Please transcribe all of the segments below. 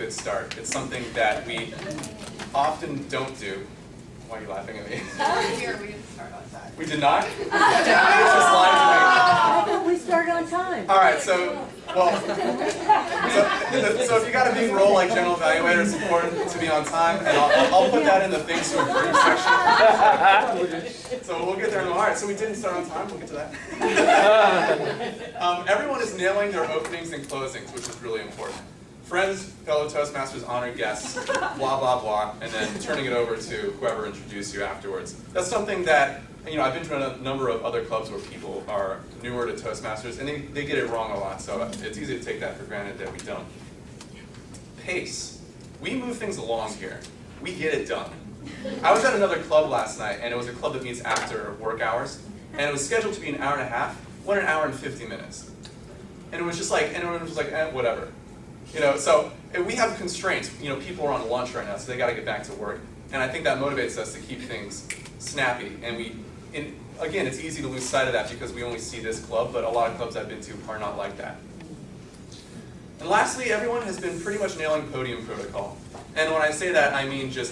good start. It's something that we often don't do. Why are you laughing at me? Here, we didn't start on time. We did not? It's just lying to me. I thought we started on time. All right, so if you got a big role like General Evaluator, it's important to be on time, and I'll put that in the things to improve section. So we'll get there in a while. All right, so we didn't start on time. We'll get to that. Everyone is nailing their openings and closings, which is really important. Friends, fellow Toastmasters, honored guests, blah, blah, blah, and then turning it over to whoever introduced you afterwards. That's something that, I've been to a number of other clubs where people are newer to Toastmasters, and they get it wrong a lot, so it's easy to take that for granted that we don't. Pace. We move things along here. We get it done. I was at another club last night, and it was a club that meets after work hours, and it was scheduled to be an hour and a half, went an hour and 50 minutes. And it was just like, whatever. So we have constraints. People are on lunch right now, so they got to get back to work. And I think that motivates us to keep things snappy. And again, it's easy to lose sight of that because we only see this club, but a lot of clubs I've been to are not like that. And lastly, everyone has been pretty much nailing podium protocol. And when I say that, I mean just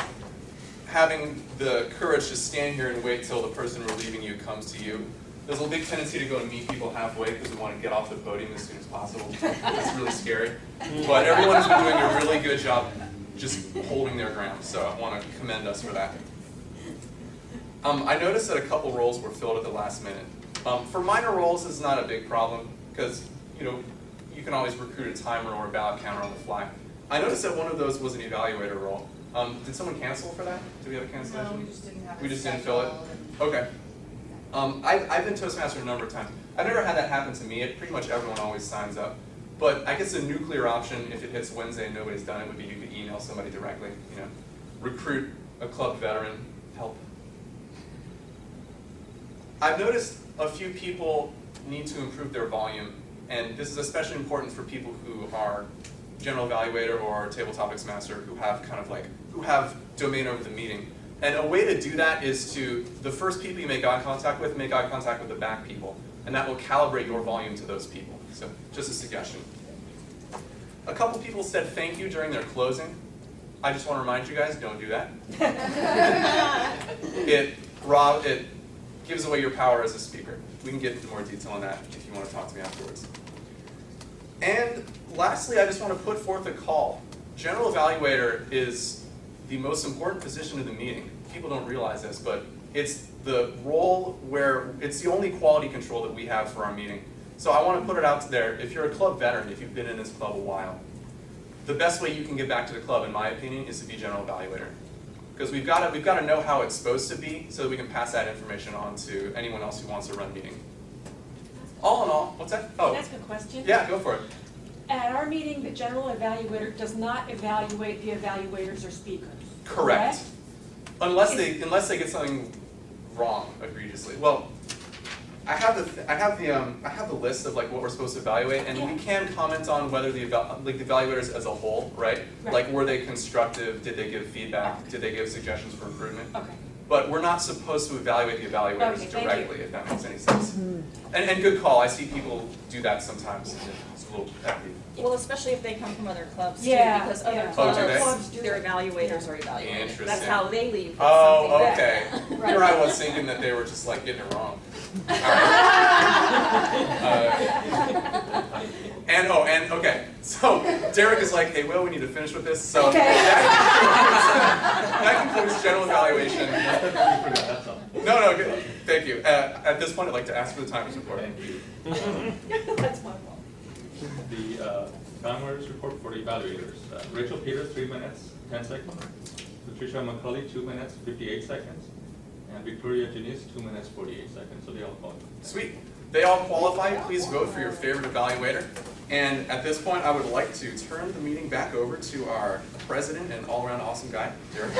having the courage to stand here and wait till the person relieving you comes to you. There's a big tendency to go and meet people halfway because we want to get off the podium as soon as possible. It's really scary. But everyone has been doing a really good job just holding their ground, so I want to commend us for that. I noticed that a couple roles were filled at the last minute. For minor roles, it's not a big problem because you can always recruit a timer or a ballot counter on the fly. I noticed that one of those was an evaluator role. Did someone cancel for that? Did we have a cancellation? No, we just didn't have it. We just didn't fill it? Okay. I've been Toastmaster a number of times. I've never had that happen to me. Pretty much everyone always signs up. But I guess a nuclear option, if it hits Wednesday and nobody's done it, would be you could email somebody directly. Recruit a club veteran, help. I've noticed a few people need to improve their volume, and this is especially important for people who are General Evaluator or Table Topics Master who have who have domain over the meeting. And a way to do that is to, the first people you make eye contact with the back people. And that will calibrate your volume to those people. So, just a suggestion. A couple people said thank you during their closing. I just want to remind you guys, don't do that. It gives away your power as a speaker. We can get into more detail on that if you want to talk to me afterwards. And lastly, I just want to put forth a call. General Evaluator is the most important position in the meeting. People don't realize this, but it's the role where it's the only quality control that we have for our meeting. So I want to put it out there. If you're a club veteran, if you've been in this club a while, the best way you can get back to the club, in my opinion, is to be General Evaluator. Because we've got to know how it's supposed to be so that we can pass that information on to anyone else who wants to run meeting. All in all, what's that? Oh, Can I ask a question? Yeah, go for it. At our meeting, the General Evaluator does not evaluate the evaluators or speakers. Correct. Unless they get something wrong egregiously. Well, I have the list of what we're supposed to evaluate, and we can comment on whether the evaluators as a whole, right? Like, were they constructive? Did they give feedback? Did they give suggestions for improvement? Okay. But we're not supposed to evaluate the evaluators directly, if that makes any sense. And good call. I see people do that sometimes. And it's a little petty. Well, especially if they come from other clubs too, Yeah, because other yeah. clubs, Oh, do their evaluators are evaluated. Interesting. That's how they leave. with Oh, something okay. Right. Here I was thinking that they were just getting it wrong. All right. Okay. So Derek is like, hey, Will, we need to finish with this. So that concludes general evaluation. No, good. Thank you. At this point, I'd like to ask for the timer's report. Thank you. That's my fault. The timer's report for the evaluators. Rachel Peters, 3 minutes, 10 seconds. Patricia McCulley, 2 minutes, 58 seconds. And Victoria Janice, 2 minutes, 48 seconds. So they all qualify. Sweet. They all qualify. Please vote for your favorite evaluator. And at this point, I would like to turn the meeting back over to our president and all-around awesome guy, Derek.